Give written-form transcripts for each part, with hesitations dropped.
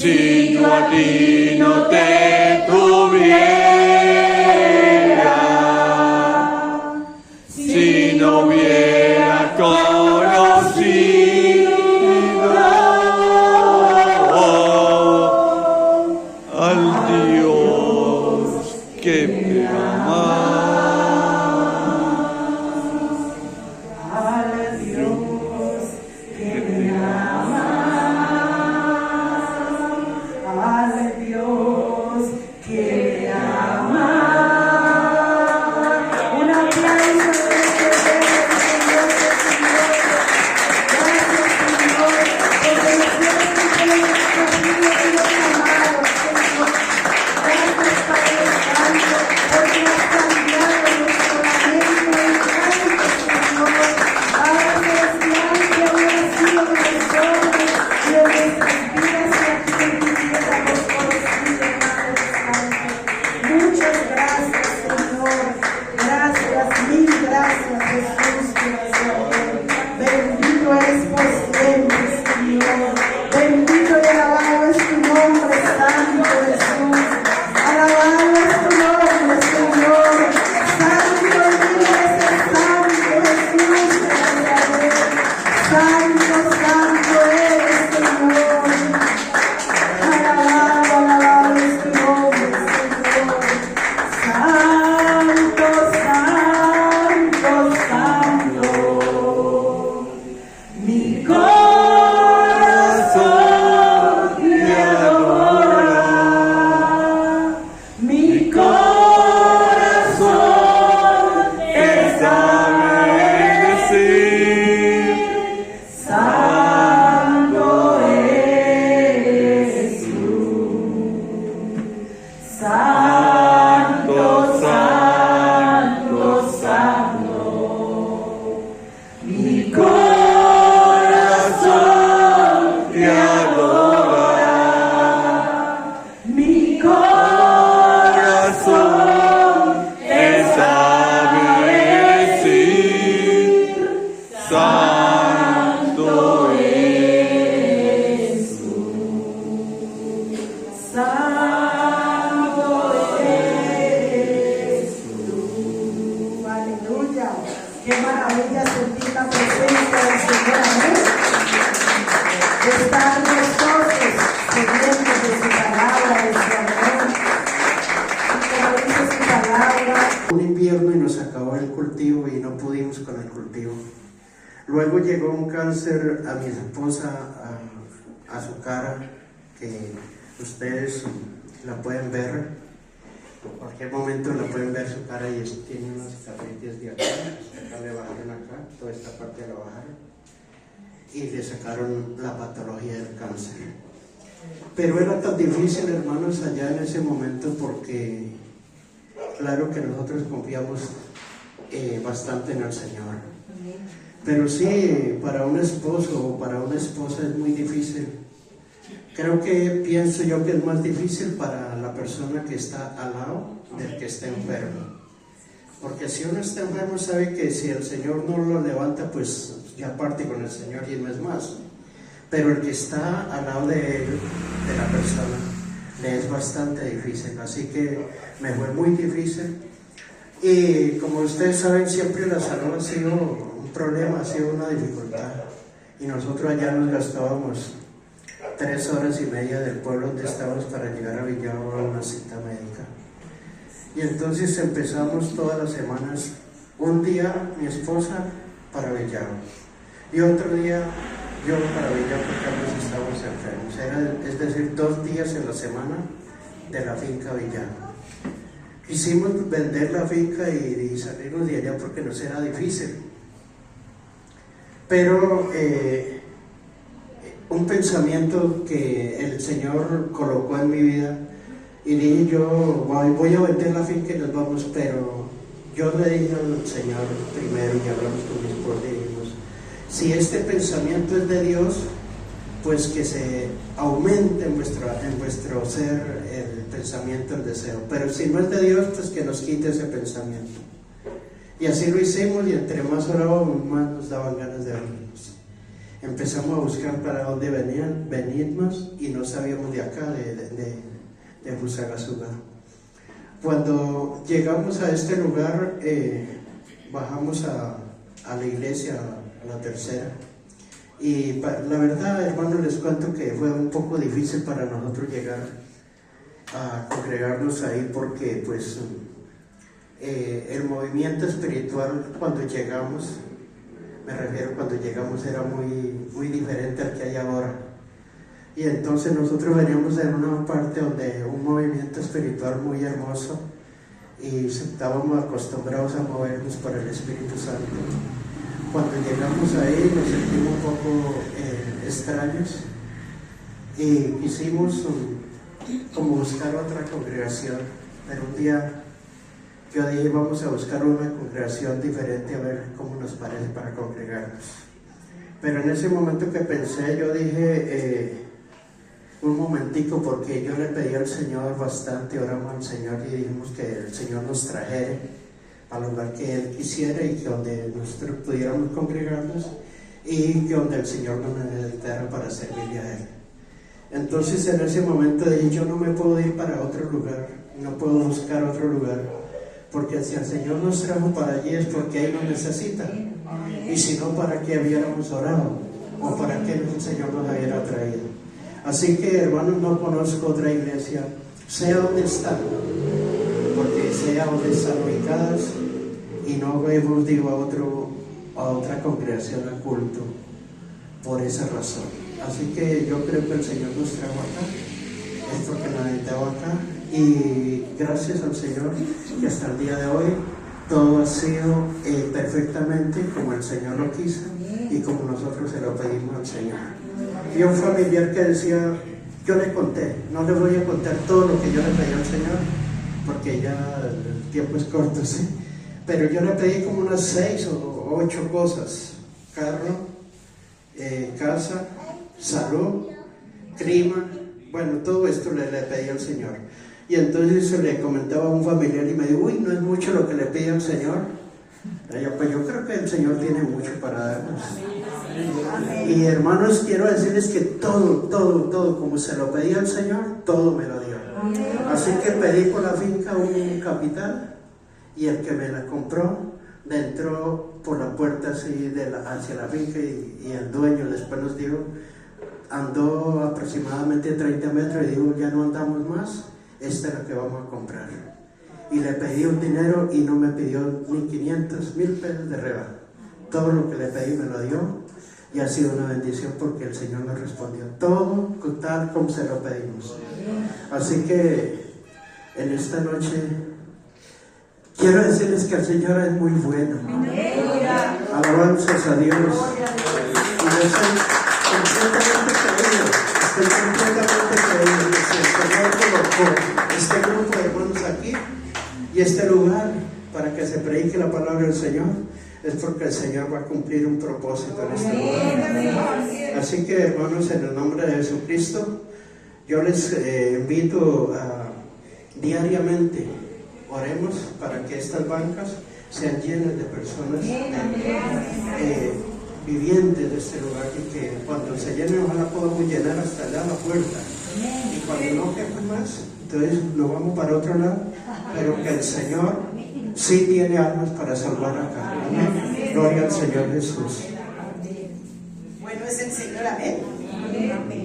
Si yo a ti no te tuviera, si no hubiera conocido al Dios que me ama. Un invierno y nos acabó el cultivo y no pudimos con el cultivo. Luego llegó un cáncer a mi esposa, a su cara, que ustedes la pueden ver, en cualquier momento la pueden ver su cara y tiene unas cicatrices de acá le bajaron acá, toda esta parte la bajaron y le sacaron la patología del cáncer. Pero era tan difícil, hermanos, allá en ese momento porque claro que nosotros confiamos bastante en el Señor. Pero sí, para un esposo o para una esposa es muy difícil. Pienso yo que es más difícil para la persona que está al lado del que está enfermo. Porque si uno está enfermo sabe que si el Señor no lo levanta, pues ya parte con el Señor y no es más. Pero el que está al lado de él, de la persona, le es bastante difícil. Así que me fue muy difícil. Y como ustedes saben, siempre la salud ha sido un problema, ha sido una dificultad. Y nosotros allá nos gastábamos 3 horas y media del pueblo donde estábamos para llegar a Villavo a una cita médica. Y entonces empezamos todas las semanas, un día mi esposa para Villavo y otro día yo para Villavo porque ambos estábamos enfermos. Es decir, 2 días en la semana de la finca Villavo. Quisimos vender la finca y salirnos de allá porque nos era difícil. Pero un pensamiento que el Señor colocó en mi vida y dije yo, voy a vender la finca y nos vamos, pero yo le dije al Señor primero y hablamos con mi esposa y dijimos, si este pensamiento es de Dios, pues que se aumente en vuestro ser el pensamiento, el deseo, pero si no es de Dios, pues que nos quite ese pensamiento. Y así lo hicimos y entre más orábamos, más nos daban ganas de venirnos. empezamos a buscar para dónde venimos y no sabíamos de acá, de Fusagasugá. Cuando llegamos a este lugar, bajamos a la iglesia, a la tercera. Y la verdad, hermanos, les cuento que fue un poco difícil para nosotros llegar a congregarnos ahí porque pues el movimiento espiritual cuando llegamos, me refiero cuando llegamos, era muy diferente al que hay ahora. Y entonces nosotros veníamos en una parte donde un movimiento espiritual muy hermoso y estábamos acostumbrados a movernos por el Espíritu Santo. Cuando llegamos ahí nos sentimos un poco extraños y quisimos como buscar otra congregación, pero un día yo dije vamos a buscar una congregación diferente a ver cómo nos parece para congregarnos. Pero en ese momento que pensé yo dije un momentico, porque yo le pedí al Señor bastante, oramos al Señor y dijimos que el Señor nos trajera al lugar que Él quisiera y que donde nosotros pudiéramos congregarnos y que donde el Señor nos necesitara para servirle a Él. Entonces en ese momento dije, yo no me puedo ir para otro lugar, no puedo buscar otro lugar, porque si el Señor nos trajo para allí es porque Él nos necesita, y si no, ¿para qué hubiéramos orado? ¿O para qué el Señor nos hubiera traído? Así que, hermanos, no conozco otra iglesia, sea donde están, porque sea donde están ubicadas, y no vemos, digo, a otra congregación a culto por esa razón. Así que yo creo que el Señor nos trajo acá, es porque nos necesitaba acá, y gracias al Señor que hasta el día de hoy todo ha sido perfectamente como el Señor lo quiso y como nosotros se lo pedimos al Señor. Y un familiar que decía, yo le conté, no le voy a contar todo lo que yo le pedí al Señor, porque ya el tiempo es corto, ¿sí? Pero yo le pedí como unas 6 o 8 cosas: carro, casa, salud, clima, bueno, todo esto le pedí al Señor. Y entonces se le comentaba a un familiar y me dijo, uy, no es mucho lo que le pide al Señor. Pues yo creo que el Señor tiene mucho para darnos. Y hermanos, quiero decirles que todo, como se lo pedí al Señor, todo me lo dio. Así que pedí por la finca un capital, y el que me la compró entró por la puerta así hacia la finca, y el dueño después nos dijo, andó aproximadamente 30 metros y dijo, ya no andamos más, esta es la que vamos a comprar. Y le pedí un dinero y no me pidió ni 500, 1000 pesos de reba. Todo lo que le pedí me lo dio, y ha sido una bendición porque el Señor nos respondió todo tal como se lo pedimos. Así que en esta noche quiero decirles que el Señor es muy bueno. Alabanzas a Dios. Y yo estoy completamente creído que si el Señor colocó este grupo de hermanos aquí y este lugar para que se predique la palabra del Señor, es porque el Señor va a cumplir un propósito en este lugar. Así que, hermanos, en el nombre de Jesucristo, yo les invito a diariamente oremos para que estas bancas sean llenas de personas vivientes de este lugar, y que cuando se llenen ojalá podamos llenar hasta allá la puerta, y cuando no quepa más, entonces nos vamos para otro lado, pero que el Señor sí tiene almas para salvar acá. Amén. Gloria al Señor Jesús. Bueno es el Señor, amén.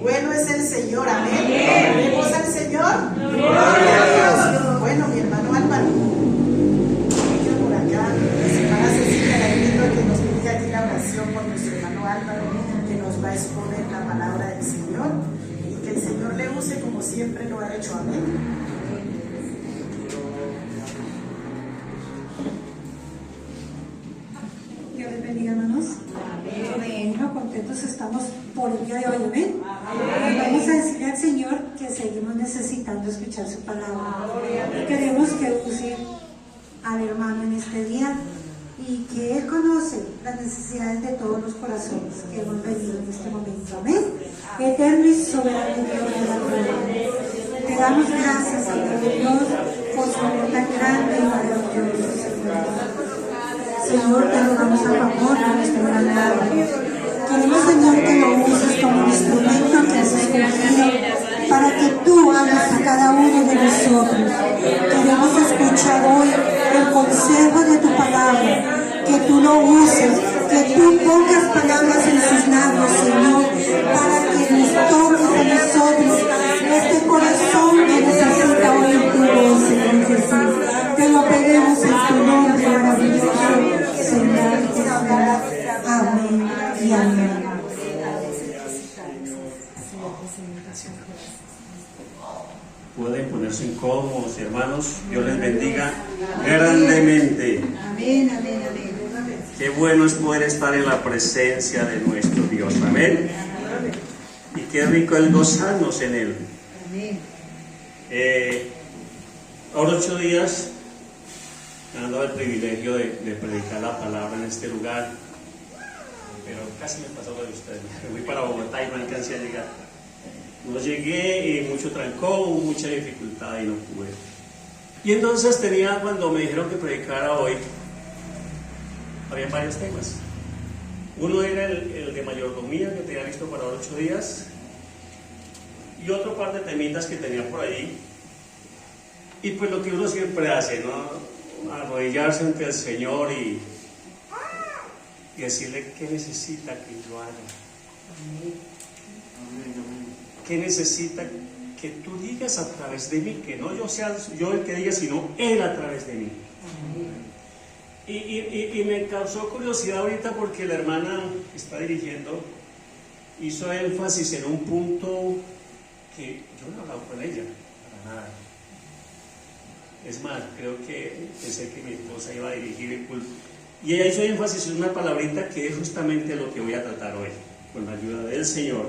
Bueno es el Señor, amén. ¿Tenemos al Señor? Gloria a Dios. Bueno, mi hermano Álvaro, venga por acá, hermana Cecilia, la invito a que nos pida aquí la oración por nuestro hermano Álvaro, que nos va a exponer la palabra del Señor, y que el Señor le use como siempre lo ha hecho, amén. Dios les bendiga, hermanos. Bueno, contentos estamos por el día de hoy, amén. Vamos a decirle al Señor que seguimos necesitando escuchar su palabra. Queremos que use al hermano en este día, y que Él conoce las necesidades de todos los corazones que hemos venido en este momento, amén. Eterno y soberano Dios de la gloria, te damos gracias, Señor Dios, por su amor tan grande y maravilloso, Señor. Señor, te rogamos a favor de nuestro gran Padre, que Queremos, Señor, que lo uses como un instrumento que has escogido para que tú hables a cada uno de nosotros. Queremos escuchar hoy el consejo de tu palabra, que tú lo uses, que tú pongas palabras en sus labios, Señor, para que nos toques a nosotros este corazón que necesita oír tu voz, Señor Jesús. Te lo pedimos en tu nombre maravilloso, Señor Jesús. Amén y amén. Pueden ponerse incómodos, hermanos. Dios les bendiga grandemente. Amén, amén, amén. Qué bueno es poder estar en la presencia de nuestro Dios. Amén. Y qué rico el gozarnos en Él. Ahora 8 días me han dado el privilegio de predicar la palabra en este lugar. Pero casi me pasó lo de ustedes. Me fui para Bogotá y no alcancé a llegar. No llegué y mucho trancón, mucha dificultad y no pude. Y entonces cuando me dijeron que predicara hoy, había varios temas. Uno era el de mayordomía que tenía listo para 8 días y otro par de temitas que tenía por ahí. Y pues lo que uno siempre hace, ¿no? Arrodillarse ante el Señor y decirle qué necesita que yo haga. ¿Qué necesita que tú digas a través de mí? Que no yo sea yo el que diga, sino Él a través de mí. Y me causó curiosidad ahorita porque la hermana que está dirigiendo hizo énfasis en un punto que yo no he hablado con ella, para nada. Es más, creo que pensé que mi esposa iba a dirigir el culto. Y ella hizo énfasis en una palabrita que es justamente lo que voy a tratar hoy, con la ayuda del Señor.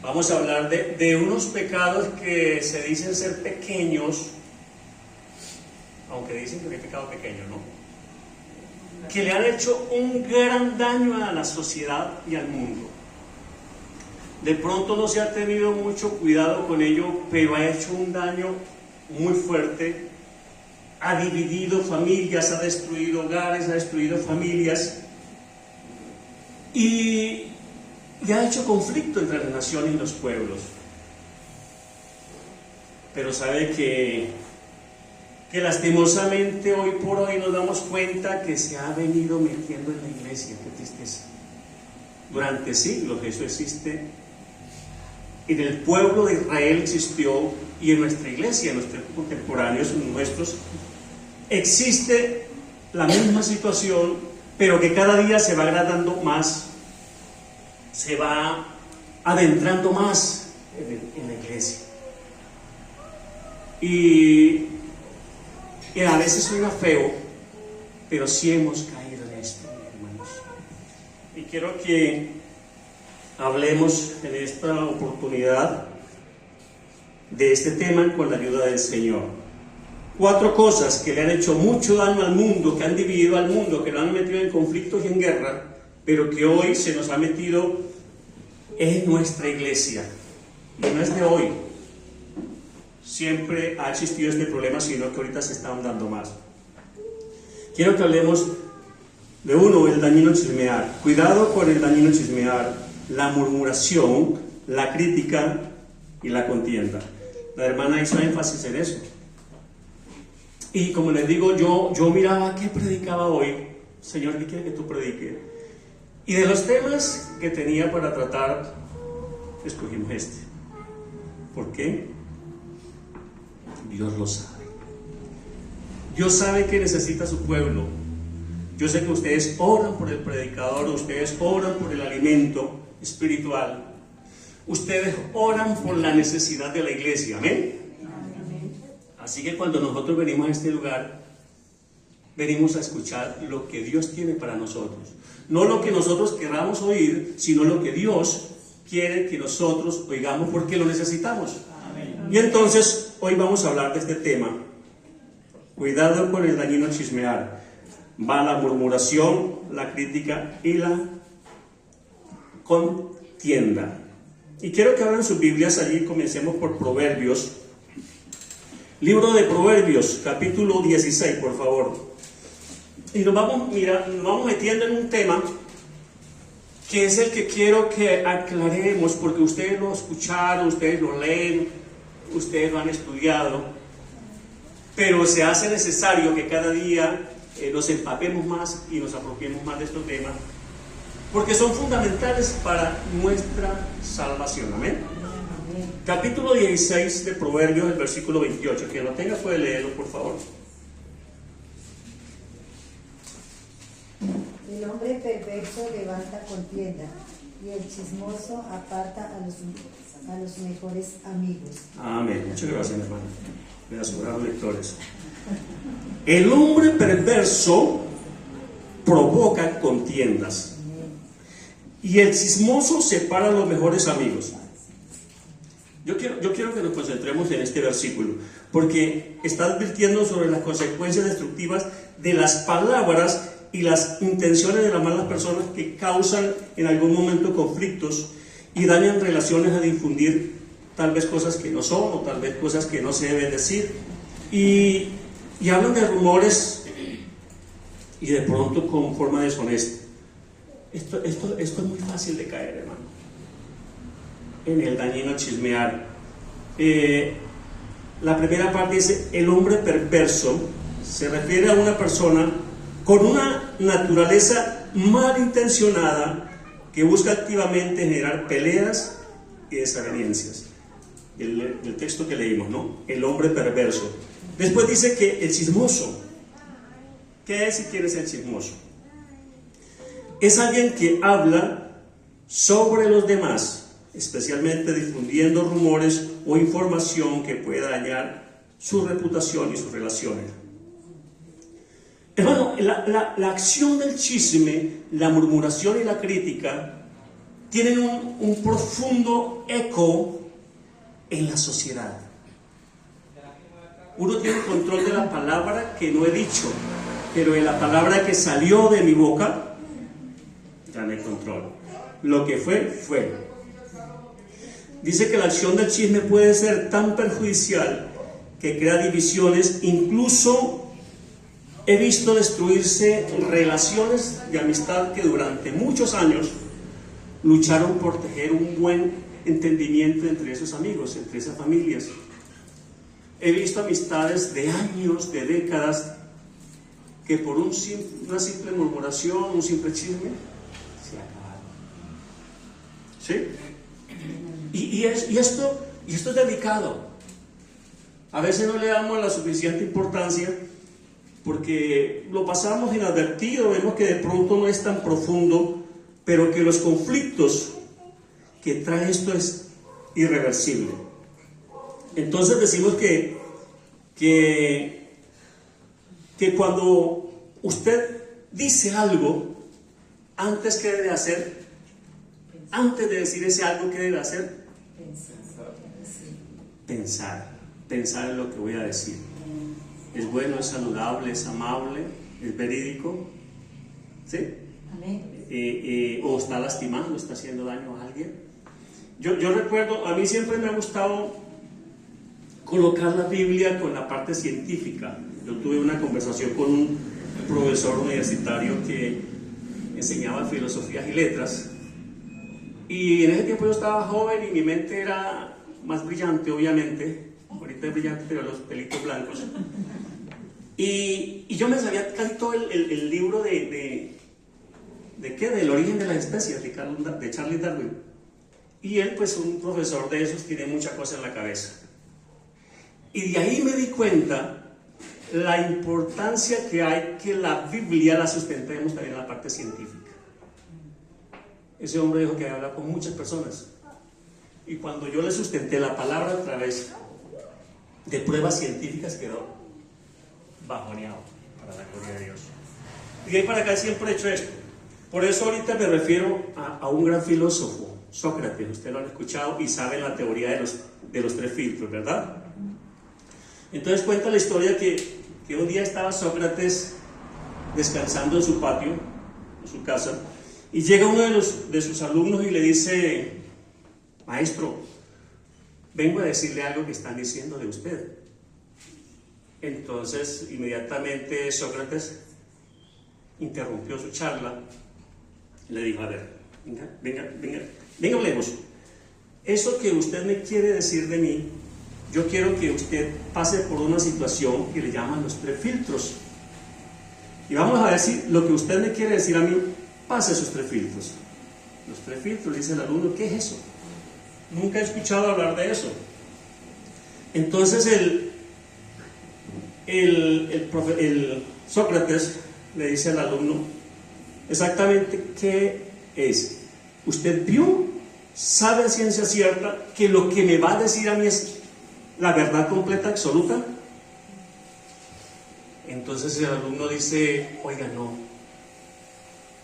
Vamos a hablar de unos pecados que se dicen ser pequeños, aunque dicen que no hay pecado pequeño, ¿no? Que le han hecho un gran daño a la sociedad y al mundo. De pronto no se ha tenido mucho cuidado con ello, pero ha hecho un daño muy fuerte. Ha dividido familias, ha destruido hogares, ha destruido familias y ha hecho conflicto entre las naciones y los pueblos. Pero sabe que lastimosamente hoy por hoy nos damos cuenta que se ha venido metiendo en la iglesia. Qué tristeza. Durante siglos eso existe. En el pueblo de Israel existió, y en nuestra iglesia, en nuestros contemporáneos, nuestros, existe la misma situación, pero que cada día se va agradando más, se va adentrando más en la iglesia. Y a veces suena feo, pero sí hemos caído en esto, hermanos. Y quiero que hablemos en esta oportunidad de este tema con la ayuda del Señor. 4 cosas que le han hecho mucho daño al mundo, que han dividido al mundo, que lo han metido en conflictos y en guerra, pero que hoy se nos ha metido en nuestra iglesia. Y no es de hoy. Siempre ha existido este problema, sino que ahorita se está dando más. Quiero que hablemos de uno, el dañino chismear. Cuidado con el dañino chismear, la murmuración, la crítica y la contienda. La hermana hizo énfasis en eso. Y como les digo, yo miraba qué predicaba hoy. Señor, ¿qué quiere que tú prediques? Y de los temas que tenía para tratar, escogimos este. ¿Por qué? Dios lo sabe. Dios sabe que necesita su pueblo. Yo sé que ustedes oran por el predicador, ustedes oran por el alimento espiritual, ustedes oran por la necesidad de la iglesia. ¿Amén? Así que cuando nosotros venimos a este lugar, venimos a escuchar lo que Dios tiene para nosotros. No lo que nosotros queramos oír, sino lo que Dios quiere que nosotros oigamos porque lo necesitamos. Amén. Y entonces, hoy vamos a hablar de este tema. Cuidado con el dañino chismear. Va la murmuración, la crítica y la contienda. Y quiero que abran sus Biblias allí. Comencemos por Proverbios. Libro de Proverbios, capítulo 16, por favor. Y nos vamos metiendo en un tema que es el que quiero que aclaremos, porque ustedes lo escucharon, ustedes lo leen, ustedes lo han estudiado, pero se hace necesario que cada día nos empapemos más y nos apropiemos más de estos temas, porque son fundamentales para nuestra salvación. Amén. Capítulo 16 de Proverbios, el versículo 28. Quien lo tenga puede leerlo, por favor. El hombre perverso levanta contienda y el chismoso aparta a los mejores amigos. Amén. Muchas gracias, hermano. Me aseguraron lectores. El hombre perverso provoca contiendas y el chismoso separa a los mejores amigos. Yo quiero que nos concentremos en este versículo, porque está advirtiendo sobre las consecuencias destructivas de las palabras y las intenciones de las malas personas que causan en algún momento conflictos y dañan relaciones a difundir tal vez cosas que no son o tal vez cosas que no se deben decir, y hablan de rumores y de pronto con forma deshonesta. Esto es muy fácil de caer, hermano, en el dañino chismear. La primera parte dice: el hombre perverso se refiere a una persona con una naturaleza malintencionada que busca activamente generar peleas y desavenencias. El texto que leímos, ¿no? El hombre perverso. Después dice que el chismoso. ¿Qué es y quién es el chismoso? Es alguien que habla sobre los demás, especialmente difundiendo rumores o información que pueda dañar su reputación y sus relaciones. Hermano, la acción del chisme, la murmuración y la crítica tienen un profundo eco en la sociedad. Uno tiene control de la palabra que no he dicho, pero de la palabra que salió de mi boca, gané control. Lo que fue, fue. Dice que la acción del chisme puede ser tan perjudicial que crea divisiones. Incluso he visto destruirse relaciones de amistad que durante muchos años lucharon por tejer un buen entendimiento entre esos amigos, entre esas familias. He visto amistades de años, de décadas, que por una simple murmuración, un simple chisme, se acabaron. ¿Sí? Y esto es delicado. A veces no le damos la suficiente importancia porque lo pasamos inadvertido, vemos que de pronto no es tan profundo, pero que los conflictos que trae esto es irreversible. Entonces decimos que cuando usted dice algo, antes que debe hacer, antes de decir ese algo, ¿qué debe hacer? Pensar en lo que voy a decir. ¿Es bueno, es saludable, es amable, es verídico? ¿Sí? ¿O está lastimando, está haciendo daño a alguien? Yo recuerdo, a mí siempre me ha gustado colocar la Biblia con la parte científica. Yo tuve una conversación con un profesor universitario que enseñaba filosofías y letras, y en ese tiempo yo estaba joven y mi mente era más brillante, obviamente. Ahorita es brillante, pero los pelitos blancos. Y yo me sabía casi todo el libro ¿de qué? Del origen de las especies, de Charles Darwin. Y él, pues un profesor de esos, tiene mucha cosa en la cabeza. Y de ahí me di cuenta la importancia que hay que la Biblia la sustentemos también en la parte científica. Ese hombre dijo que habla con muchas personas, y cuando yo le sustenté la palabra a través de pruebas científicas, quedó bajoneado, para la gloria de Dios. Y de ahí para acá siempre he hecho esto. Por eso ahorita me refiero a un gran filósofo, Sócrates. Ustedes lo han escuchado y saben la teoría de los tres filtros, ¿verdad? Entonces cuenta la historia que un día estaba Sócrates descansando en su patio, en su casa, y llega uno de sus alumnos y le dice: maestro, vengo a decirle algo que están diciendo de usted. Entonces inmediatamente Sócrates interrumpió su charla y le dijo: a ver, Venga, hablemos. Eso que usted me quiere decir de mí, yo quiero que usted pase por una situación que le llaman los 3 filtros. Y vamos a ver si lo que usted me quiere decir a mí pasa esos 3 filtros. Los 3 filtros, dice el alumno, ¿qué es eso? Nunca he escuchado hablar de eso. Entonces el Sócrates le dice al alumno exactamente qué es. ¿Usted vio, sabe a ciencia cierta que lo que me va a decir a mí es la verdad completa, absoluta? Entonces el alumno dice, oiga, no,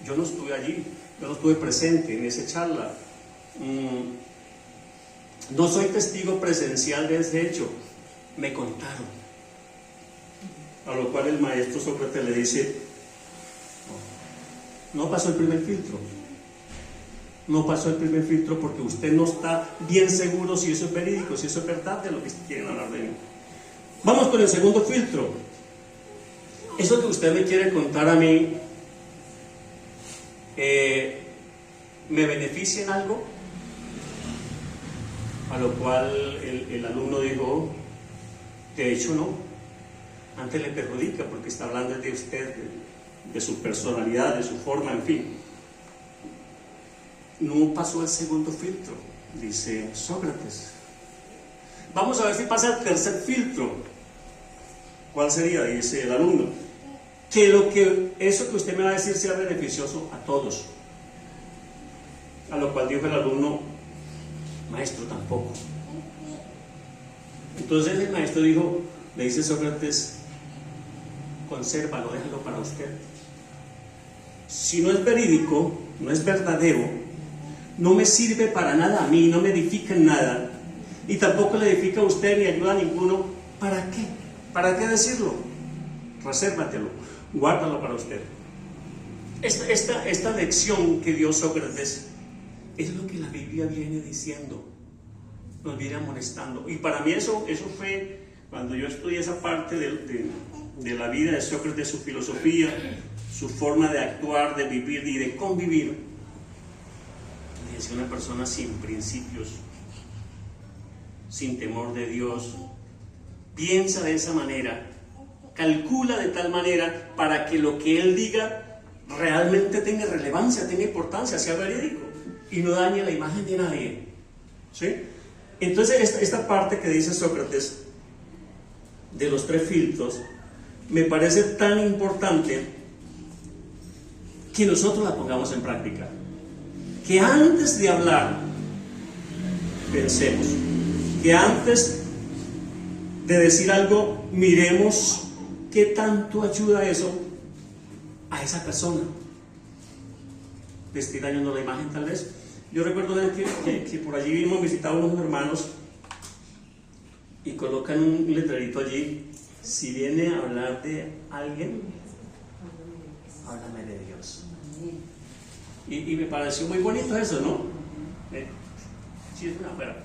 yo no estuve allí, yo no estuve presente en esa charla, no soy testigo presencial de ese hecho, me contaron. A lo cual el maestro Sócrates le dice, no pasó el primer filtro. No pasó el primer filtro porque usted no está bien seguro si eso es verídico, si eso es verdad de lo que quieren hablar de mí. Vamos con el segundo filtro. Eso que usted me quiere contar a mí, ¿me beneficia en algo? A lo cual el alumno dijo, de hecho no, antes le perjudica porque está hablando de usted, de su personalidad, de su forma, en fin. No pasó el segundo filtro, dice Sócrates. Vamos a ver si pasa el tercer filtro. ¿Cuál sería? Dice el alumno. Que eso que usted me va a decir sea beneficioso a todos. A lo cual dijo el alumno, maestro, tampoco. Entonces el maestro dijo, le dice Sócrates, consérvalo, déjalo para usted. Si no es verídico, no es verdadero, no me sirve para nada a mí, no me edifica en nada, y tampoco le edifica a usted ni ayuda a ninguno, ¿para qué? ¿Para qué decirlo? Resérvatelo, guárdalo para usted. Esta lección que dio Sócrates es lo que la Biblia viene diciendo, nos viene amonestando. Y para mí eso fue, cuando yo estudié esa parte de la vida de Sócrates, su filosofía, su forma de actuar, de vivir y de convivir, es una persona sin principios, sin temor de Dios, piensa de esa manera, calcula de tal manera para que lo que él diga realmente tenga relevancia, tenga importancia, sea verídico y no dañe la imagen de nadie. ¿Sí? Entonces esta parte que dice Sócrates de los 3 filtros me parece tan importante que nosotros la pongamos en práctica. Que antes de hablar pensemos, que antes de decir algo miremos qué tanto ayuda eso a esa persona. ¿Les estoy dañando la imagen tal vez? Yo recuerdo que por allí vimos visitar a unos hermanos y colocan un letrerito allí, si viene a hablar de alguien, háblame de Dios. Y me pareció muy bonito eso, ¿no? Chisme afuera,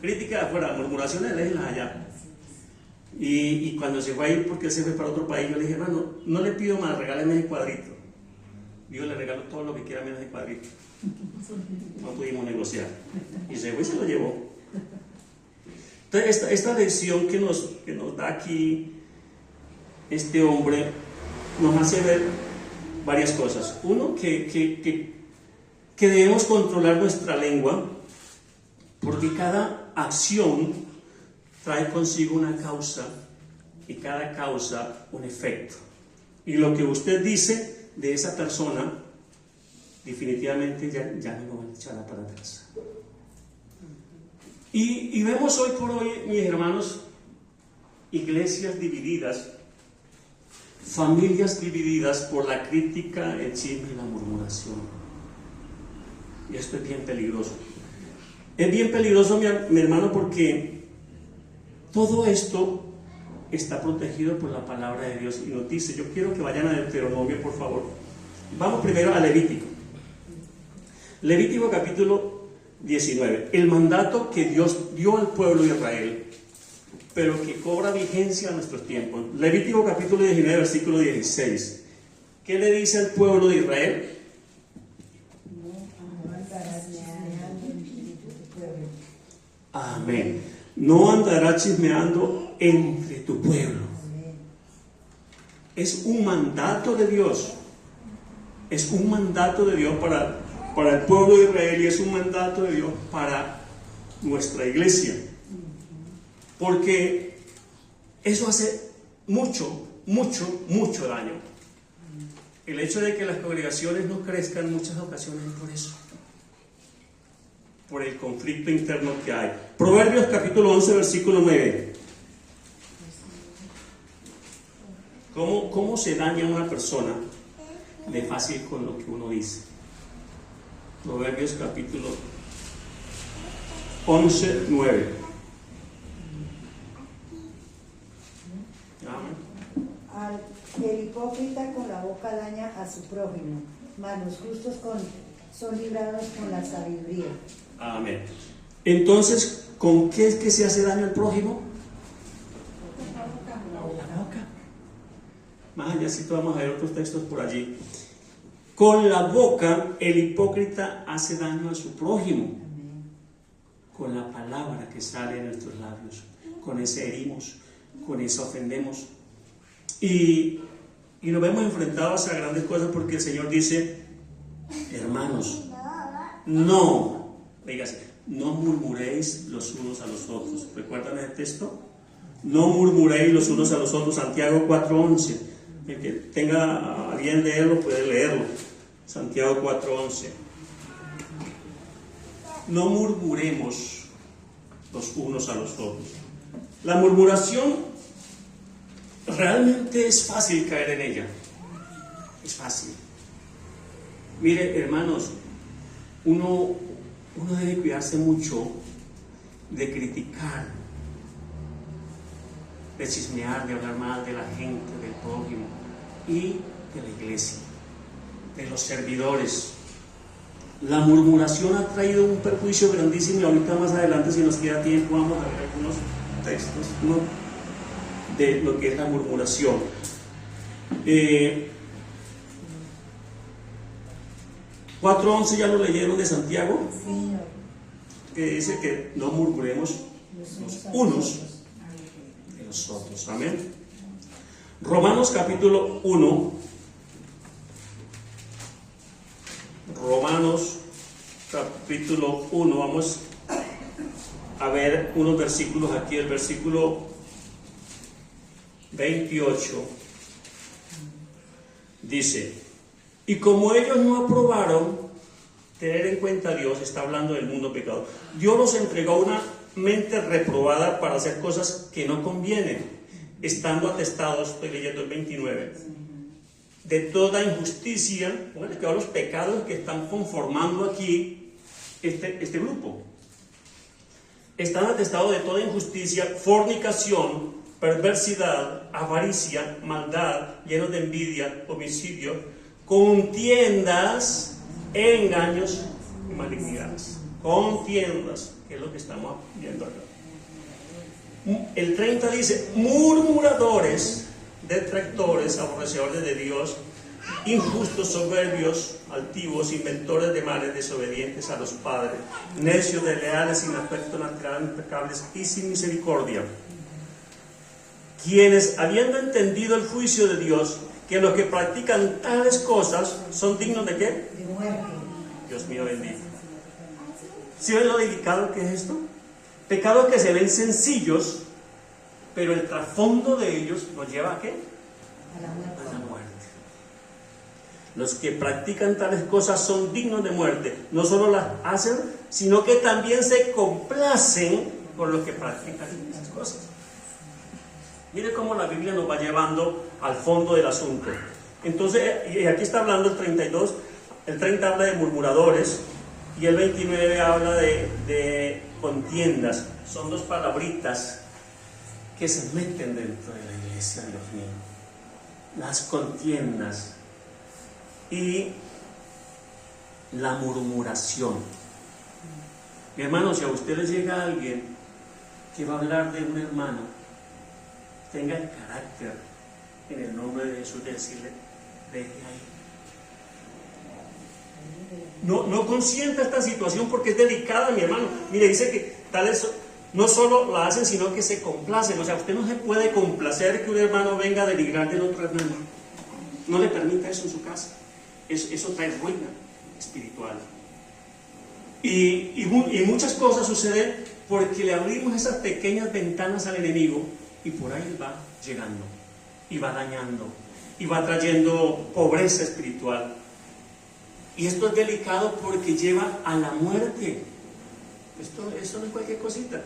crítica de afuera, murmuraciones déjenlas allá. Y cuando se fue a ir, porque él se fue para otro país, yo le dije, hermano, no le pido más, regáleme ese cuadrito. Yo le regalo todo lo que quiera menos ese cuadrito. No pudimos negociar. Y se fue y se lo llevó. Entonces, esta lección que nos da aquí este hombre nos hace ver varias cosas. Uno, que debemos controlar nuestra lengua, porque cada acción trae consigo una causa y cada causa un efecto. Y lo que usted dice de esa persona, definitivamente ya no lo van a echar para atrás. Y vemos hoy por hoy, mis hermanos, iglesias divididas, familias divididas por la crítica, el chisme y la murmuración. Y esto es bien peligroso. Es bien peligroso, mi hermano, porque todo esto está protegido por la palabra de Dios. Y nos dice, yo quiero que vayan a Deuteronomio, por favor. Vamos primero a Levítico. Levítico capítulo 19. El mandato que Dios dio al pueblo de Israel, pero que cobra vigencia a nuestros tiempos. Levítico capítulo 19, versículo 16. ¿Qué le dice al pueblo de Israel? Amén. No andará chismeando entre tu pueblo. Es un mandato de Dios. Es un mandato de Dios para el pueblo de Israel y es un mandato de Dios para nuestra iglesia. Porque eso hace mucho, mucho, mucho daño. El hecho de que las congregaciones no crezcan en muchas ocasiones es por eso. Por el conflicto interno que hay. Proverbios capítulo 11, versículo 9. ¿Cómo se daña una persona de fácil con lo que uno dice? Proverbios capítulo 11, 9. El hipócrita con la boca daña a su prójimo, mas los justos son librados con la sabiduría. Amén. Entonces, ¿con qué es que se hace daño al prójimo? La boca. Más allá sí vamos a ver otros textos por allí. Con la boca el hipócrita hace daño a su prójimo. Con la palabra que sale de nuestros labios. Con esa herimos, con esa ofendemos. Y nos vemos enfrentados a grandes cosas porque el Señor dice, hermanos, no murmuréis los unos a los otros. ¿Recuerdan el texto? No murmuréis los unos a los otros. Santiago 4:11. El que tenga a bien leerlo puede leerlo. Santiago 4:11. No murmuremos los unos a los otros. La murmuración realmente es fácil caer en ella. Es fácil. Mire, hermanos, uno debe cuidarse mucho de criticar, de chismear, de hablar mal de la gente, del prójimo y de la iglesia, de los servidores. La murmuración ha traído un perjuicio grandísimo y ahorita más adelante, si nos queda tiempo, vamos a ver algunos textos, ¿no?, de lo que es la murmuración. 4:11 ya lo leyeron de Santiago, que dice que no murmuremos los unos de los otros. Amén. Romanos capítulo 1. Romanos capítulo 1. Vamos a ver unos versículos aquí. El versículo 28 dice: y como ellos no aprobaron tener en cuenta a Dios, está hablando del mundo pecado, Dios los entregó una mente reprobada para hacer cosas que no convienen, estando atestados, estoy leyendo el 29, de toda injusticia. Bueno, que los pecados que están conformando aquí este grupo, están atestados de toda injusticia, fornicación, perversidad, avaricia, maldad, llenos de envidia, homicidio, contiendas, engaños y malignidades. Contiendas, que es lo que estamos viendo acá. El 30 dice: murmuradores, detractores, aborrecedores de Dios, injustos, soberbios, altivos, inventores de males, desobedientes a los padres, necios, desleales, sin afecto natural, impecables y sin misericordia, quienes, habiendo entendido el juicio de Dios, que los que practican tales cosas son dignos ¿de qué? De muerte. Dios mío bendito. ¿Sí ven lo delicado que es esto? Pecados que se ven sencillos, pero el trasfondo de ellos nos lleva ¿a qué? A la muerte. A la muerte. Los que practican tales cosas son dignos de muerte. No solo las hacen, sino que también se complacen con los que practican esas cosas. Mire cómo la Biblia nos va llevando al fondo del asunto. Entonces, y aquí está hablando el 32, el 30 habla de murmuradores y el 29 habla de contiendas. Son dos palabritas que se meten dentro de la iglesia, Dios mío. Las contiendas y la murmuración. Mi hermano, si a usted le llega alguien que va a hablar de un hermano, tenga el carácter en el nombre de Jesús de decirle: deje ahí. No consienta esta situación porque es delicada, mi hermano. Mire, dice que tales no solo la hacen, sino que se complacen. O sea, usted no se puede complacer que un hermano venga a denigrar del otro hermano. No le permita eso en su casa. Eso trae ruina espiritual. Y muchas cosas suceden porque le abrimos esas pequeñas ventanas al enemigo y por ahí va llegando, y va dañando, y va trayendo pobreza espiritual. Y esto es delicado porque lleva a la muerte. Esto no es cualquier cosita.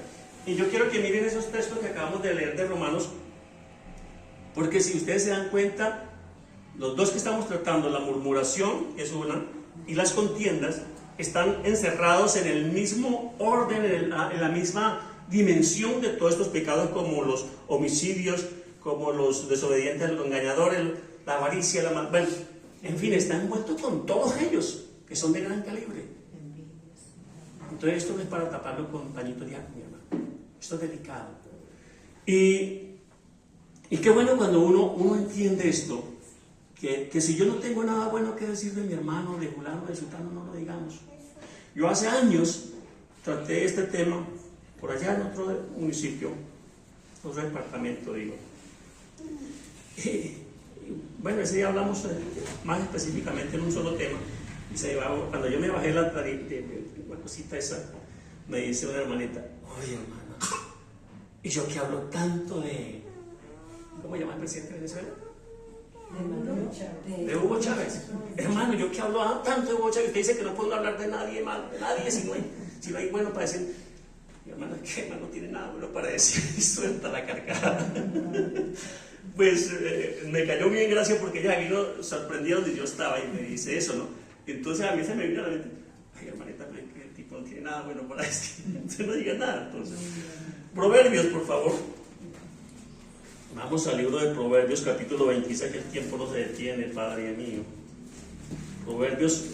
Y yo quiero que miren esos textos que acabamos de leer de Romanos, porque si ustedes se dan cuenta, los dos que estamos tratando, la murmuración es una, y las contiendas, están encerrados en el mismo orden, en la misma dimensión de todos estos pecados, como los homicidios, como los desobedientes, los engañadores, la avaricia, bueno, en fin, está envuelto con todos ellos, que son de gran calibre. Entonces esto no es para taparlo con pañito de agua, mi hermano. Esto es delicado. Y qué bueno cuando uno entiende esto, que si yo no tengo nada bueno que decir de mi hermano, de fulano, de sultano, no lo digamos. Yo hace años traté este tema por allá en otro municipio, otro departamento, digo. Bueno, ese día hablamos más específicamente en un solo tema. Y cuando yo me bajé la cosita esa, me dice una hermanita: oye, hermana, y yo que hablo tanto de, ¿cómo llama el presidente de Venezuela? De Hugo Chávez. Hermano, yo que hablo tanto de Hugo Chávez, usted dice que no puedo hablar de nadie mal, de nadie si no hay bueno para decir. Mi hermana, ¿qué? Hermano, no tiene nada bueno para decir, y suelta la carcajada. Pues me cayó bien, gracias, porque ella vino sorprendida donde yo estaba y me dice eso, ¿no? Entonces a mí se me vino a la mente: ay, hermanita, pero que el tipo no tiene nada bueno para decir, usted no diga nada. Entonces, Proverbios, por favor. Vamos al libro de Proverbios, capítulo 26, que el tiempo no se detiene, Padre mío. Proverbios,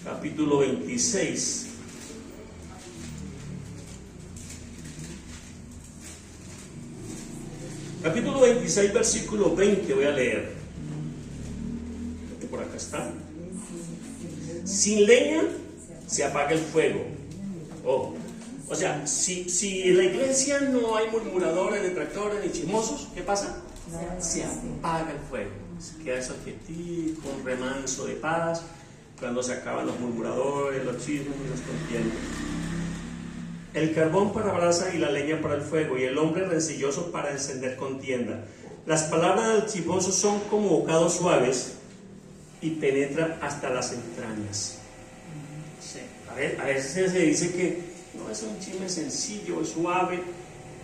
capítulo 26. Capítulo 26, versículo 20, voy a leer. Por acá está. Sin leña se apaga el fuego. Oh. O sea, si en la iglesia no hay murmuradores, detractores ni chismosos, ¿qué pasa? Se apaga el fuego. Se queda eso quietico, un remanso de paz, cuando se acaban los murmuradores, los chismes y los contiendas. El carbón para brasa y la leña para el fuego, y el hombre rencilloso para encender contienda. Las palabras del chismoso son como bocados suaves y penetran hasta las entrañas. Sí. A veces se dice que no es un chisme sencillo, es suave,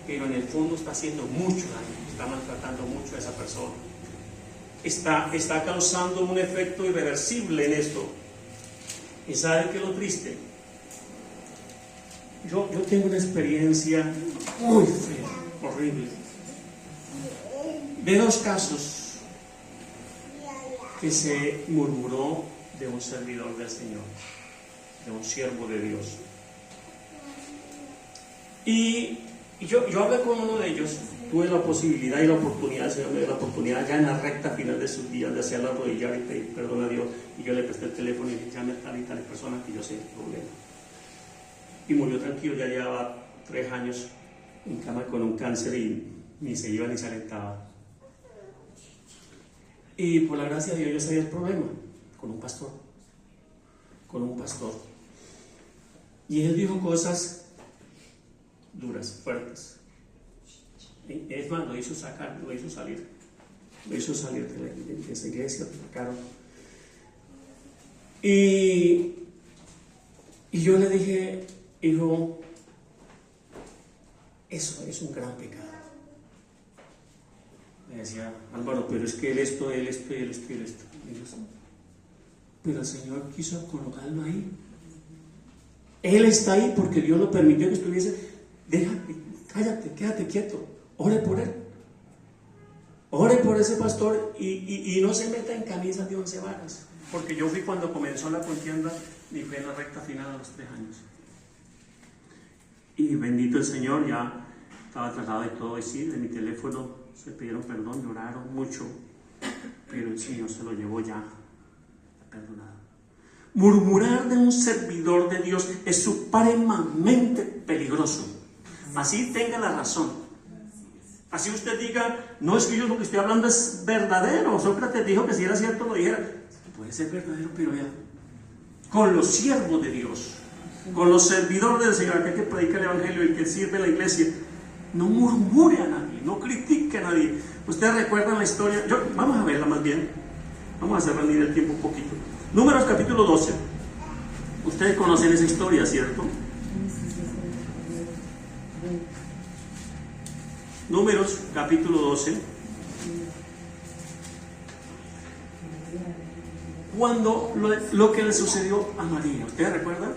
pero en el fondo está haciendo mucho daño, está maltratando mucho a esa persona. Está causando un efecto irreversible en esto. ¿Y sabe qué es lo triste? Yo tengo una experiencia muy fea, horrible, de dos casos que se murmuró de un servidor del Señor, de un siervo de Dios. Y yo hablé con uno de ellos, tuve la posibilidad y la oportunidad, el Señor me dio la oportunidad ya en la recta final de sus días de hacerla arrodillar y pedir perdón a Dios, y yo le presté el teléfono y le dije: llame a tal y tal persona que yo sé el problema. Y murió tranquilo, ya llevaba 3 años en cama con un cáncer y ni se iba ni se alentaba. Y por la gracia de Dios yo sabía el problema, con un pastor. Y él dijo cosas duras, fuertes. Es más, lo hizo salir de esa iglesia, lo sacaron. Y yo le dije: hijo, eso es un gran pecado. Me decía: Álvaro, pero es que él esto. Pero el Señor quiso colocarlo ahí. Él está ahí porque Dios lo permitió que estuviese. Déjate, cállate, quédate quieto. Ore por él. Ore por ese pastor y no se meta en camisas de 11 varas. Porque yo fui cuando comenzó la contienda y fue en la recta final a los 3 años. Y bendito el Señor, ya estaba tratado de todo, y sí, de mi teléfono se pidieron perdón, lloraron mucho, pero el Señor se lo llevó ya perdonado. Murmurar de un servidor de Dios es supremamente peligroso, Así tenga la razón. Así usted diga, no, es que yo lo que estoy hablando es verdadero. Sócrates dijo que si era cierto lo dijera. Puede ser verdadero, pero ya. Con los siervos de Dios, con los servidores del Señor, aquel que predica el Evangelio y que sirve a la iglesia, no murmure a nadie, no critique a nadie. Ustedes recuerdan la historia, vamos a verla más bien, vamos a hacer rendir el tiempo un poquito. Números capítulo 12. Ustedes conocen esa historia, ¿cierto? Números capítulo 12. Cuando lo que le sucedió a María, ¿ustedes recuerdan?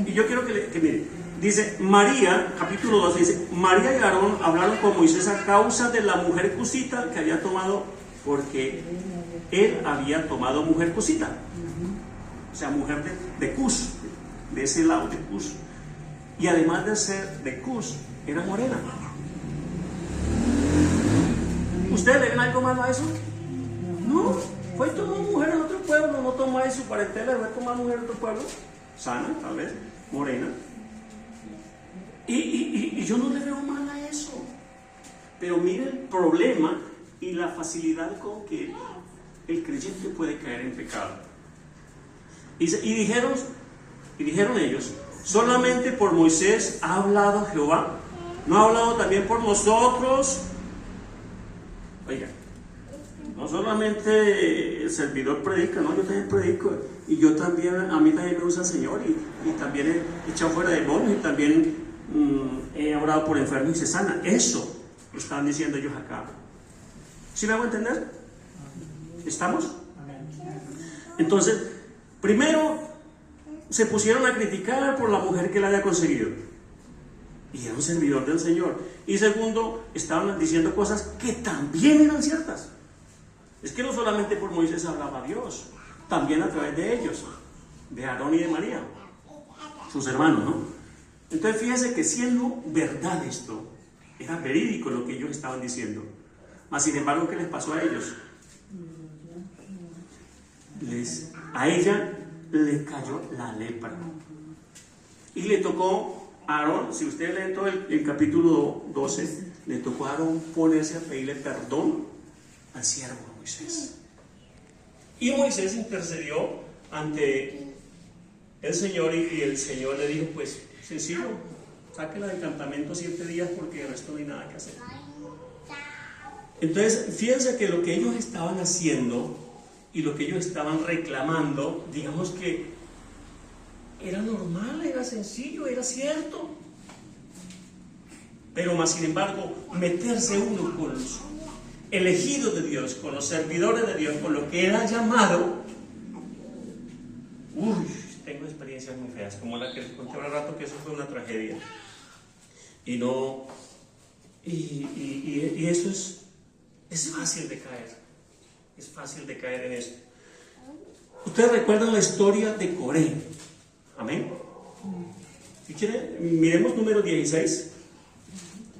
Y yo quiero que miren, dice María, capítulo 12, dice, María y Aarón hablaron con Moisés a causa de la mujer cusita que había tomado, porque él había tomado mujer cusita, o sea, mujer de Cus, de ese lado de Cus, y además de ser de Cus, era morena. ¿Ustedes le ven algo malo a eso? No, fue tomar mujer en otro pueblo, no tomó de su parentela, fue tomar mujer en otro pueblo, sana, tal vez, morena. Y yo no le veo mal a eso. Pero mire el problema y la facilidad con que el creyente puede caer en pecado. Y dijeron ellos, solamente por Moisés ha hablado Jehová, no ha hablado también por nosotros. Oiga, no solamente el servidor predica, no, yo también predico, y yo también, a mí también me usa el Señor, y también he echado fuera demonios, y también he orado por enfermos y se sana. Eso lo están diciendo ellos acá. ¿Sí me hago entender? ¿Estamos? Entonces, primero se pusieron a criticar por la mujer que la había conseguido, y era un servidor del Señor. Y segundo, estaban diciendo cosas que también eran ciertas. Es que no solamente por Moisés hablaba Dios, también a través de ellos, de Aarón y de María, sus hermanos, ¿no? Entonces fíjense que siendo verdad esto, era verídico lo que ellos estaban diciendo. Mas sin embargo, ¿qué les pasó a ellos? A ella le cayó la lepra. Y le tocó a Aarón, si ustedes leen todo el capítulo 12, le tocó a Aarón ponerse a pedirle perdón al siervo Moisés. Y Moisés intercedió ante el Señor y el Señor le dijo, pues sencillo, sáquela del campamento 7 días porque el resto no hay nada que hacer. Entonces, fíjense que lo que ellos estaban haciendo y lo que ellos estaban reclamando, digamos que era normal, era sencillo, era cierto. Pero más sin embargo, meterse uno con los elegidos de Dios, con los servidores de Dios, con lo que Él ha llamado, tengo experiencias muy feas, como la que les conté hace rato, que eso fue una tragedia. Y eso es fácil de caer. Es fácil de caer en eso. Ustedes recuerdan la historia de Coré. Amén. Si quieren, miremos número 16.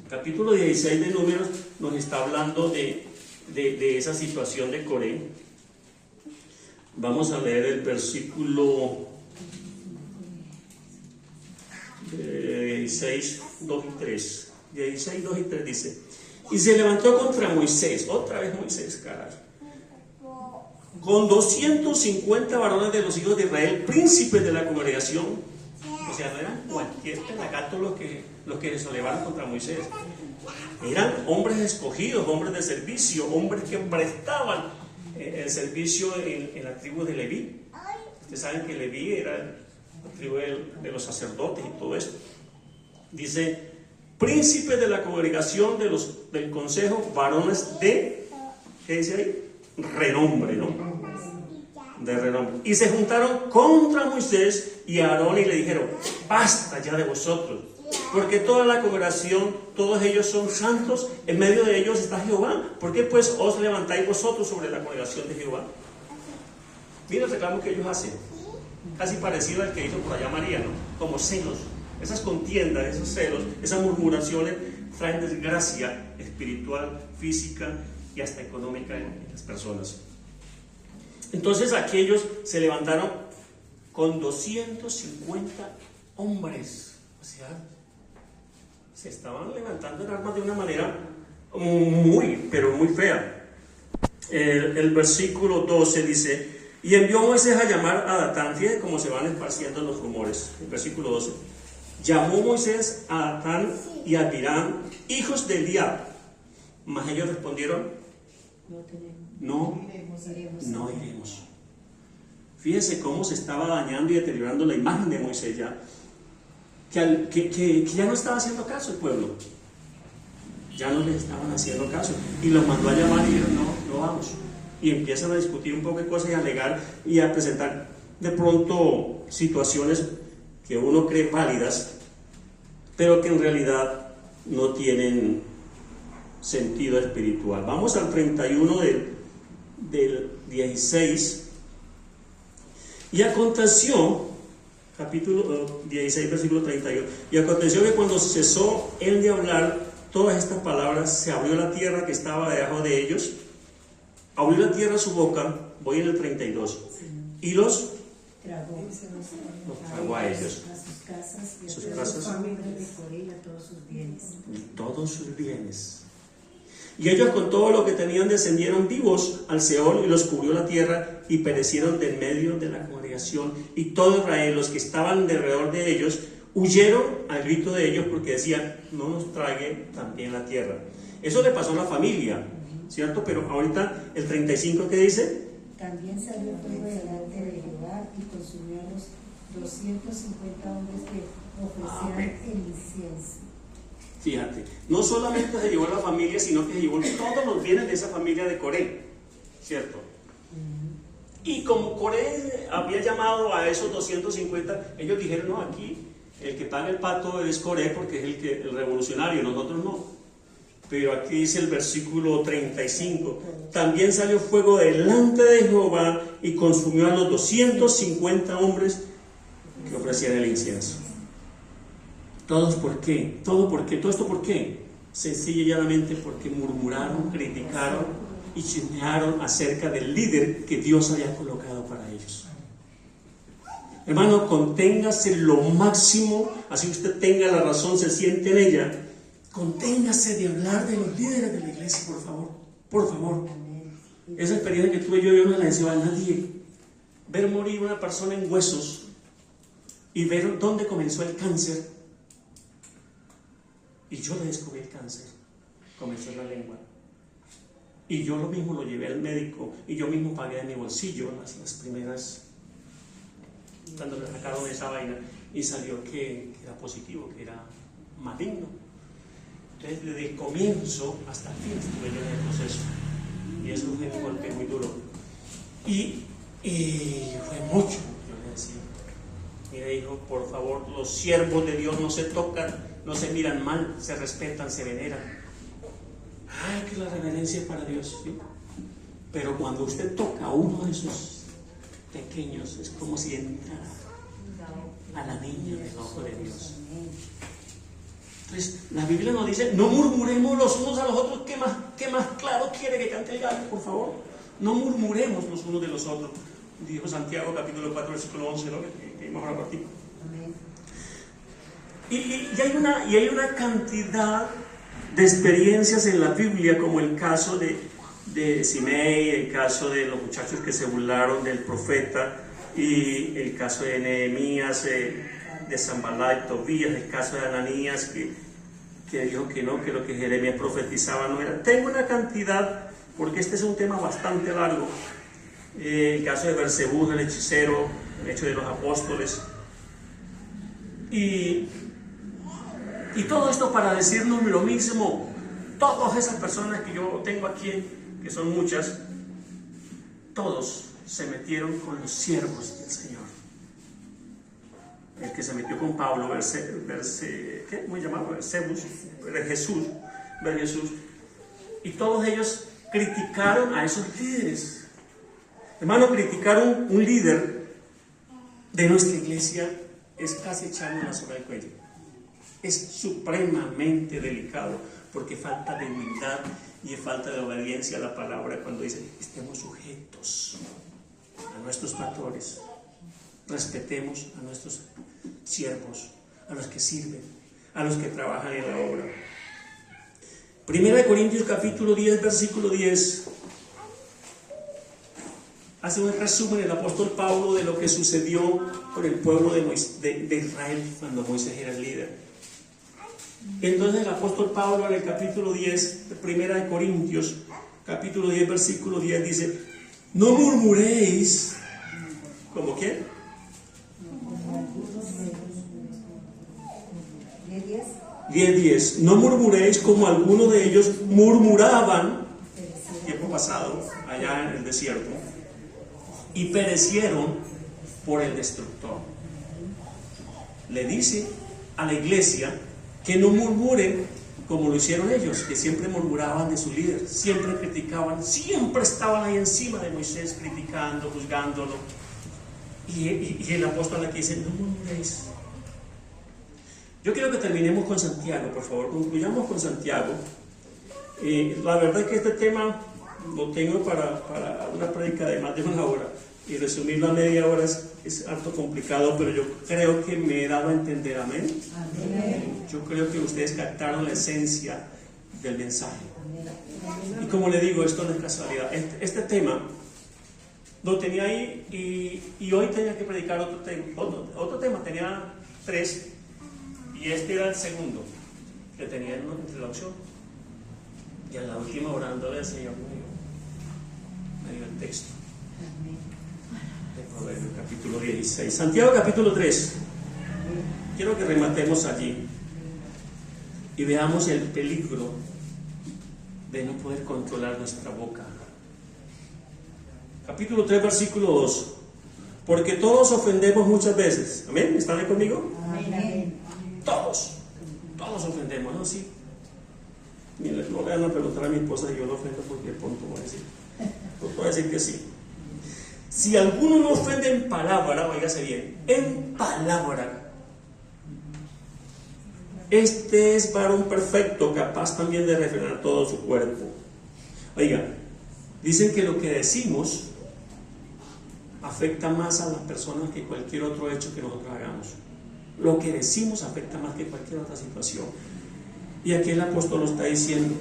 Capítulo 16 de Números nos está hablando de esa situación de Coré. Vamos a leer el versículo 16, 2 y 3. 16, 2 y 3 dice: y se levantó contra Moisés, otra vez Moisés, caray, con 250 varones de los hijos de Israel, príncipes de la congregación. O sea, no eran cualquier pelagato los que se levantaron contra Moisés. Eran hombres escogidos, hombres de servicio, hombres que prestaban el servicio en la tribu de Leví. Ustedes saben que Leví era la tribu de los sacerdotes y todo esto. Dice: príncipes de la congregación del consejo, varones de, ¿qué dice ahí? Renombre, ¿no? De renombre. Y se juntaron contra Moisés y Aarón y le dijeron: basta ya de vosotros, porque toda la congregación, todos ellos son santos, en medio de ellos está Jehová. ¿Por qué pues os levantáis vosotros sobre la congregación de Jehová? Mira el reclamo que ellos hacen, casi parecido al que hizo por allá María, ¿no? Como celos. Esas contiendas, esos celos, esas murmuraciones traen desgracia espiritual, física y hasta económica en las personas. Entonces aquellos se levantaron con 250 hombres. O sea, se estaban levantando en armas de una manera muy, pero muy fea. El versículo 12 dice: y envió Moisés a llamar a Datán. Fíjense cómo se van esparciendo los rumores. El versículo 12: llamó Moisés a Datán y a Abiram, hijos de Eliab. Mas ellos respondieron: no iremos. Fíjense cómo se estaba dañando y deteriorando la imagen de Moisés ya. Que ya no estaba haciendo caso el pueblo. Ya no les estaban haciendo caso. Y los mandó a llamar y dijeron: no vamos. Y empiezan a discutir un poco de cosas y a alegar y a presentar de pronto situaciones que uno cree válidas, pero que en realidad no tienen sentido espiritual. Vamos al 31 del 16. Y aconteció, capítulo 16, versículo 31, y aconteció que cuando cesó él de hablar todas estas palabras, se abrió la tierra que estaba debajo de ellos, abrió la tierra su boca, voy en el 32, y los tragó a ellos, a sus casas y a sus todas casas, sus familias de Coré y a todos sus bienes. y todos sus bienes. Y ellos con todo lo que tenían descendieron vivos al Seol, y los cubrió la tierra, y perecieron de en medio de la congregación. Y todo Israel, los que estaban alrededor de ellos, huyeron al grito de ellos, porque decían: no nos trague también la tierra. Eso le pasó a la familia, ¿cierto? Pero ahorita el 35, ¿qué dice? También salió fuego delante de Jehová y consumió a los 250 hombres que ofrecían el incienso. Fíjate, no solamente se llevó a la familia, sino que se llevó todos los bienes de esa familia de Coré, ¿cierto? Y como Coré había llamado a esos 250, ellos dijeron: no, aquí el que paga el pato es Coré, porque es el revolucionario, nosotros no. Pero aquí dice el versículo 35: también salió fuego delante de Jehová y consumió a los 250 hombres que ofrecían el incienso. ¿Todos por qué? ¿Todo por qué? ¿Todo esto por qué? Sencilla y llanamente porque murmuraron, criticaron y chismearon acerca del líder que Dios había colocado para ellos. Hermano, conténgase lo máximo, así usted tenga la razón, se siente en ella. Conténgase de hablar de los líderes de la iglesia, por favor. Por favor. Esa experiencia que tuve yo no la deseo a nadie. Ver morir una persona en huesos y ver dónde comenzó el cáncer. Y yo le descubrí el cáncer, comenzó en la lengua. Y yo lo mismo lo llevé al médico y yo mismo pagué de mi bolsillo las primeras, cuando le sacaron esa vaina, y salió que era positivo, que era maligno. Entonces, desde el comienzo hasta el fin estuve yo en el proceso. Y eso fue un golpe muy duro. Y fue mucho, yo le decía. Mire, hijo, por favor, los siervos de Dios no se tocan, no se miran mal, se respetan, se veneran. Ay, que la reverencia es para Dios, ¿sí? Pero cuando usted toca a uno de esos pequeños, es como si entrara a la niña del ojo de Dios. Entonces, la Biblia nos dice: no murmuremos los unos a los otros. ¿Qué más claro quiere que cante el gallo, por favor? No murmuremos los unos de los otros. Dijo Santiago capítulo 4, versículo 11, ¿no? Que vimos ahora por ti. Y hay una cantidad de experiencias en la Biblia, como el caso de Simei, el caso de los muchachos que se burlaron del profeta, y el caso de Nehemías, de Sanballat y Tobías, el caso de Ananías, que dijo que no, que lo que Jeremías profetizaba no era. Tengo una cantidad, porque este es un tema bastante largo. El caso de Bersebú, el hechicero, el hecho de los apóstoles. Y todo esto para decirnos lo mismo. Todas esas personas que yo tengo aquí, que son muchas, todos se metieron con los siervos del Señor. El que se metió con Pablo, ¿cómo llamaba? Jesús. Y todos ellos criticaron a esos líderes. Hermano, criticar un líder de nuestra iglesia es casi echarle una soga al cuello. Es supremamente delicado, porque falta de humildad y falta de obediencia a la palabra cuando dice: estemos sujetos a nuestros pastores, respetemos a nuestros siervos, a los que sirven, a los que trabajan en la obra. Primera de Corintios capítulo 10, versículo 10. Hace un resumen el apóstol Pablo de lo que sucedió con el pueblo de Israel cuando Moisés era el líder. Entonces el apóstol Pablo en el capítulo 10 de Primera de Corintios, capítulo 10, versículo 10 dice: no murmuréis. ¿Cómo quién? 10:10. No murmuréis como algunos de ellos murmuraban tiempo pasado allá en el desierto y perecieron por el destructor. Le dice a la iglesia que no murmuren como lo hicieron ellos, que siempre murmuraban de su líder, siempre criticaban, siempre estaban ahí encima de Moisés criticando, juzgándolo. Y el apóstol aquí dice: no murmuréis. Yo quiero que terminemos con Santiago, por favor, concluyamos con Santiago. La verdad es que este tema lo tengo para una prédica de más de una hora, y resumirlo a media hora es harto complicado, pero yo creo que me he dado a entender. Amén. Yo creo que ustedes captaron la esencia del mensaje. Y como le digo, esto no es casualidad. Este tema lo tenía ahí y hoy tenía que predicar otro tema. Tenía 3 y este era el segundo que tenía en una introducción. Y a la última, orándole al Señor, me dio el texto de Proverbios capítulo 16. Santiago capítulo 3. Quiero que rematemos allí y veamos el peligro de no poder controlar nuestra boca. Capítulo 3, versículo 2. Porque todos ofendemos muchas veces. ¿Amén? ¿Están ahí conmigo? Amén. Todos ofendemos, ¿no? Sí. Mira, no le van a preguntar a mi esposa si yo lo ofendo, porque pronto voy a decir que sí. Si alguno no ofende en palabra, oígase bien, en palabra, este es varón perfecto, capaz también de refrenar todo su cuerpo. Oiga, dicen que lo que decimos afecta más a las personas que cualquier otro hecho que nosotros hagamos. Lo que decimos afecta más que cualquier otra situación. Y aquí el apóstol lo está diciendo: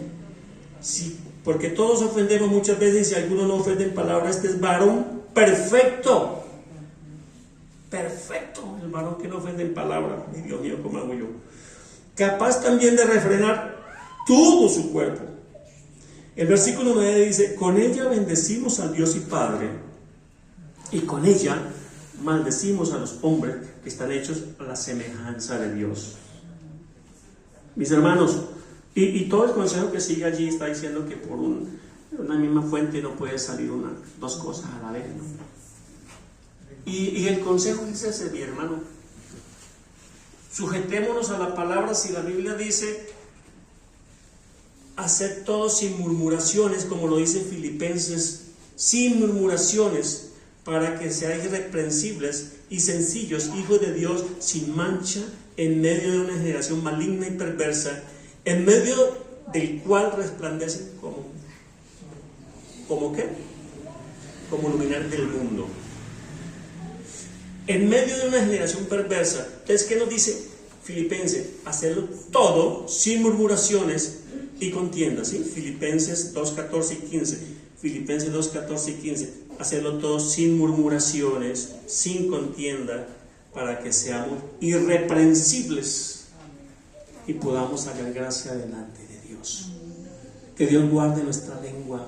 sí, porque todos ofendemos muchas veces, y si alguno no ofende en palabra, este es varón perfecto. Perfecto, el varón que no ofende en palabra. Ay, Dios mío, ¿cómo hago yo? Capaz también de refrenar todo su cuerpo. El versículo 9 dice: con ella bendecimos al Dios y Padre, y con ella maldecimos a los hombres que están hechos a la semejanza de Dios. Mis hermanos, y todo el consejo que sigue allí está diciendo que por una misma fuente no puede salir dos cosas a la vez, ¿no? Y el consejo es ese, mi hermano: sujetémonos a la palabra. Si la Biblia dice haced todo sin murmuraciones, como lo dice Filipenses, sin murmuraciones, para que seáis irreprensibles y sencillos, hijos de Dios, sin mancha, en medio de una generación maligna y perversa, en medio del cual resplandecen ¿como qué? Como luminares del mundo. En medio de una generación perversa. Entonces, ¿qué nos dice Filipenses? Hacerlo todo sin murmuraciones y contiendas, ¿sí? Filipenses 2:14 y 15. Filipenses 2:14 y 15. Hacerlo todo sin murmuraciones, sin contienda, para que seamos irreprensibles y podamos hallar gracia delante de Dios. Que Dios guarde nuestra lengua,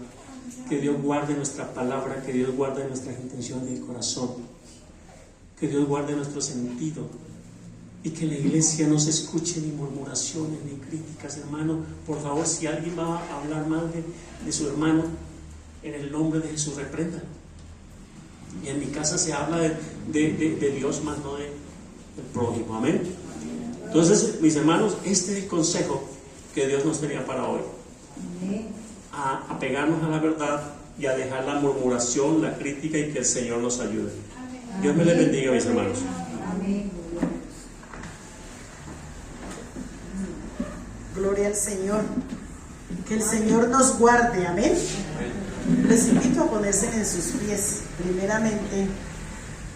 que Dios guarde nuestra palabra, que Dios guarde nuestras intenciones del corazón, que Dios guarde nuestro sentido, y que en la iglesia no se escuche ni murmuraciones ni críticas, hermano. Por favor, si alguien va a hablar mal de su hermano, en el nombre de Jesús, repréndalo. Y en mi casa se habla de Dios, más no del prójimo. Amén. Entonces, mis hermanos, este es el consejo que Dios nos tenía para hoy: a apegarnos a la verdad y a dejar la murmuración, la crítica, y que el Señor nos ayude. Dios me les bendiga, mis hermanos. Amén. Gloria al Señor. Que el Señor nos guarde. Amén. Les invito a ponerse en sus pies, primeramente,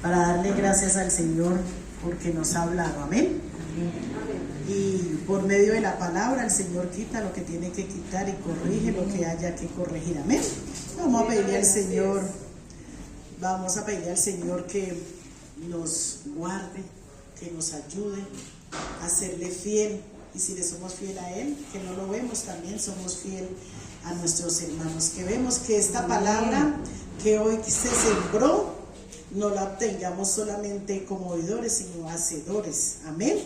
para darle gracias al Señor porque nos ha hablado. Amén. Y por medio de la palabra el Señor quita lo que tiene que quitar y corrige lo que haya que corregir. Amén. Vamos a pedirle al Señor que nos guarde, que nos ayude a serle fiel. Y si le somos fiel a Él, que no lo vemos, también somos fiel a nuestros hermanos. Que vemos que esta palabra que hoy se sembró, no la obtengamos solamente como oidores, sino hacedores. Amén.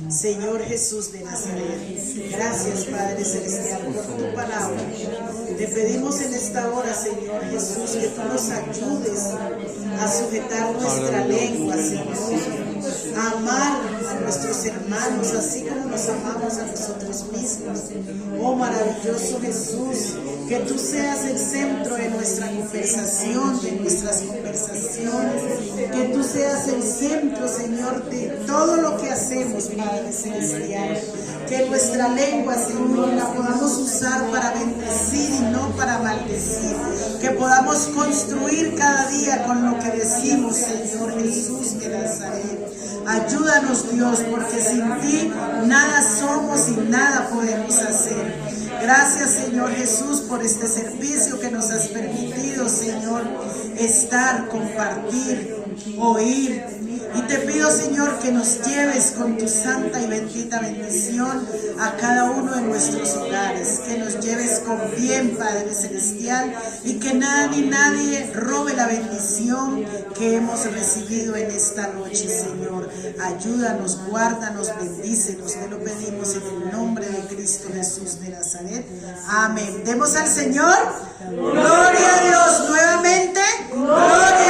Señor Jesús de Nazaret, gracias Padre Celestial por tu palabra. Te pedimos en esta hora, Señor Jesús, que tú nos ayudes a sujetar nuestra lengua, Señor, a amar a nuestros hermanos así como nos amamos a nosotros mismos. Oh maravilloso Jesús, que tú seas el centro de nuestra conversación, de nuestras conversaciones, que tú seas el centro, Señor, de todo lo que hacemos, Padre Celestial. Que nuestra lengua, Señor, la podamos usar para bendecir y no para maldecir. Que podamos construir cada día con lo que decimos, Señor Jesús de Nazaret. Ayúdanos, Dios, porque sin ti nada somos y nada podemos hacer. Gracias, Señor Jesús, por este servicio que nos has permitido, Señor, estar, compartir, oír. Y te pido, Señor, que nos lleves con tu santa y bendita bendición a cada uno de nuestros hogares, que nos lleves con bien, Padre Celestial, y que nada ni nadie robe la bendición que hemos recibido en esta noche, Señor. Ayúdanos, guárdanos, bendícenos, te lo pedimos en el nombre de Cristo Jesús de Nazaret. Amén. Demos al Señor gloria a Dios nuevamente. Gloria